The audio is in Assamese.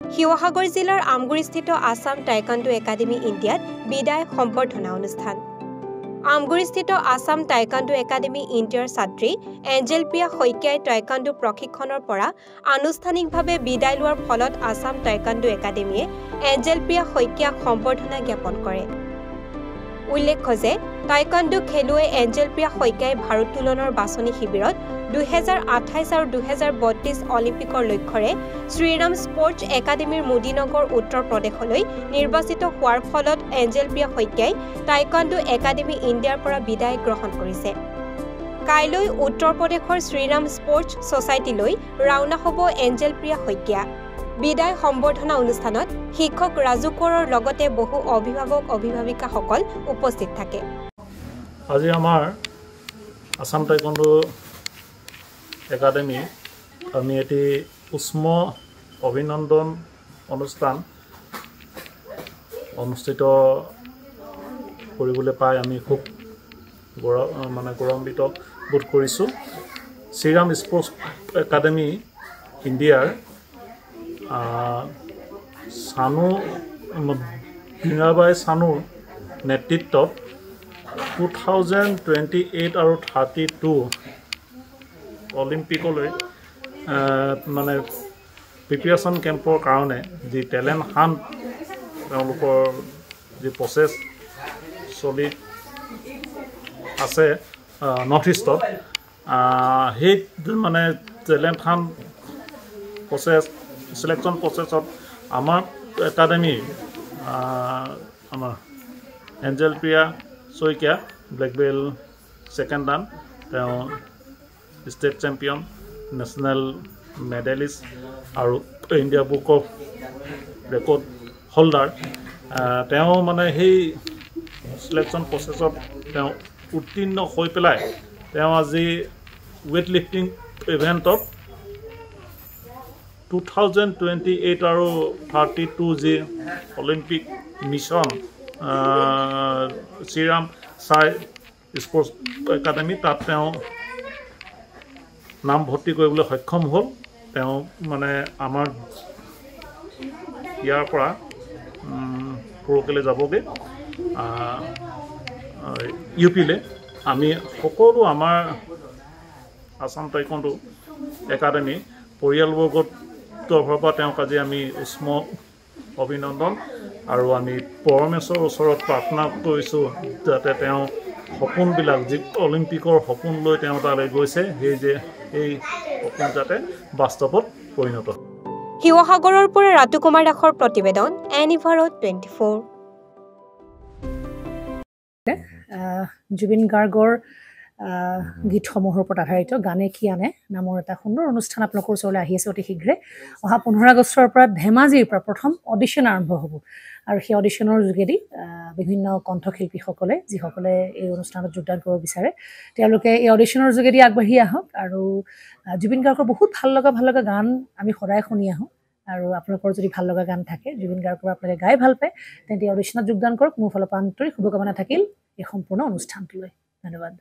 শিৱসাগৰ জিলাৰ আমগুৰিস্থিত আসাম টাইকাণ্ডো একাডেমী ইণ্ডিয়াত বিদায় সম্বৰ্ধনা অনুষ্ঠান। আমগুৰিস্থিত আসাম টাইকাণ্ডো একাডেমী ইণ্ডিয়াৰ ছাত্ৰী এঞ্জেল প্ৰিয়া শইকীয়াই টাইকাণ্ডো প্ৰশিক্ষণৰ পৰা আনুষ্ঠানিকভাৱে বিদায় লোৱাৰ ফলত আসাম টাইকাণ্ডো একাডেমীয়ে এঞ্জেল প্ৰিয়া শইকীয়াক সম্বৰ্ধনা জ্ঞাপন কৰে। উল্লেখ্য যে টাইকাণ্ডো খেলুৱৈ এঞ্জেল প্ৰিয়া শইকীয়াই ভাৰোত্তোলনৰ বাছনি শিবিৰত 2028 আৰু 2032 অলিম্পিকৰ লক্ষ্যৰে শ্ৰীৰাম স্পৰ্টছ একাডেমীৰ মোদীনগৰ উত্তৰ প্ৰদেশলৈ নিৰ্বাচিত হোৱাৰ ফলত এঞ্জেল প্ৰিয়া শইকীয়াই টাইকাণ্ডো একাডেমী ইণ্ডিয়াৰ পৰা বিদায় গ্ৰহণ কৰিছে। কাইলৈ উত্তৰ প্ৰদেশৰ শ্ৰীৰাম স্পৰ্টছ ছ'চাইটিলৈ ৰাওনা হ'ব এঞ্জেল প্ৰিয়া শইকীয়া। বিদায় সম্বৰ্ধনা অনুষ্ঠানত শিক্ষক ৰাজু কোঁৱৰৰ লগতে বহু অভিভাৱক অভিভাৱিকাসকল উপস্থিত থাকে। আজি আমাৰ আসাম টাইকাণ্ডো একাডেমি আমি এটি উষ্ম অভিনন্দন অনুষ্ঠান অনুষ্ঠিত কৰিবলৈ পাই আমি খুব গৌৰৱান্বিত বোধ কৰিছোঁ। শ্ৰীৰাম স্পৰ্টছ একাডেমি ইণ্ডিয়াৰ মীৰাবাই চানুৰ নেতৃত্বত 2028 আৰু 32 অলিম্পিকলৈ প্ৰিপেৰেশ্যন কেম্পৰ কাৰণে যি টেলেণ্ট হাণ্ট তেওঁলোকৰ যি প্ৰচেছ চলি আছে নৰ্থ ইষ্টত, সেই টেলেণ্ট হাণ্ট প্ৰচেছ চিলেকশ্যন প্ৰচেছত আমাৰ একাডেমীৰ আমাৰ Angel Priya Saikia black belt second dan, তেওঁ ষ্টেট চেম্পিয়ন, নেশ্যনেল মেডেলিষ্ট আৰু India book of record holder. তেওঁ সেই চিলেকশ্যন প্ৰচেছত তেওঁ উত্তীৰ্ণ হৈ পেলাই তেওঁ আজি ৱেইট লিফটিং ইভেণ্টত 2028 আৰু 32 যি অলিম্পিক মিছন শ্ৰীৰাম চাই স্পৰ্টছ একাডেমি তাত তেওঁ নাম ভৰ্তি কৰিবলৈ সক্ষম হ'ল। তেওঁ আমাৰ ইয়াৰ পৰা পৰহিলৈ যাবগৈ ইউপিলৈ। আমি সকলো আমাৰ আসাম টাইকাণ্ডো একাডেমি পৰিয়ালবৰ্গৰ তৰফৰ পৰা তেওঁক আজি আমি উষ্ম অভিনন্দন আৰু আমি পৰমেশ্বৰৰ ওচৰত প্ৰাৰ্থনা কৰিছোঁ যাতে তেওঁ সপোনবিলাক যি অলিম্পিকৰ সপোন লৈ তেওঁ তালৈ গৈছে, এই সপোন যাতে বাস্তৱত পৰিণত হয়। শিৱসাগৰৰ পৰা ৰাতু কুমাৰ দাসৰ প্ৰতিবেদন, এনিভাৰত 24। জুবিন গাৰ্গৰ গীতসমূহৰ ওপৰত আধাৰিত গানে কি আনে নামৰ এটা সুন্দৰ অনুষ্ঠান আপোনালোকৰ ওচৰলৈ আহি আছে অতি শীঘ্ৰে। অহা 15 আগষ্টৰ পৰা ধেমাজিৰ পৰা প্ৰথম অডিশ্যন আৰম্ভ হ'ব আৰু সেই অডিশ্যনৰ যোগেদি বিভিন্ন কণ্ঠশিল্পীসকলে যিসকলে এই অনুষ্ঠানত যোগদান কৰিব বিচাৰে তেওঁলোকে এই অডিশ্যনৰ যোগেদি আগবাঢ়ি আহক আৰু জুবিন গাৰ্গৰ বহুত ভাল লগা গান আমি সদায় শুনি আহোঁ। আৰু আপোনালোকৰ যদি ভাল লগা গান থাকে জুবিন গাৰ্গৰ আপোনালোকে গাই ভাল পায় তেন্তে অডিশ্যনত যোগদান কৰক। মোৰ ফালৰ পৰা আন্তৰিক শুভকামনা থাকিল এই সম্পূৰ্ণ অনুষ্ঠানটোলৈ। ধন্যবাদ।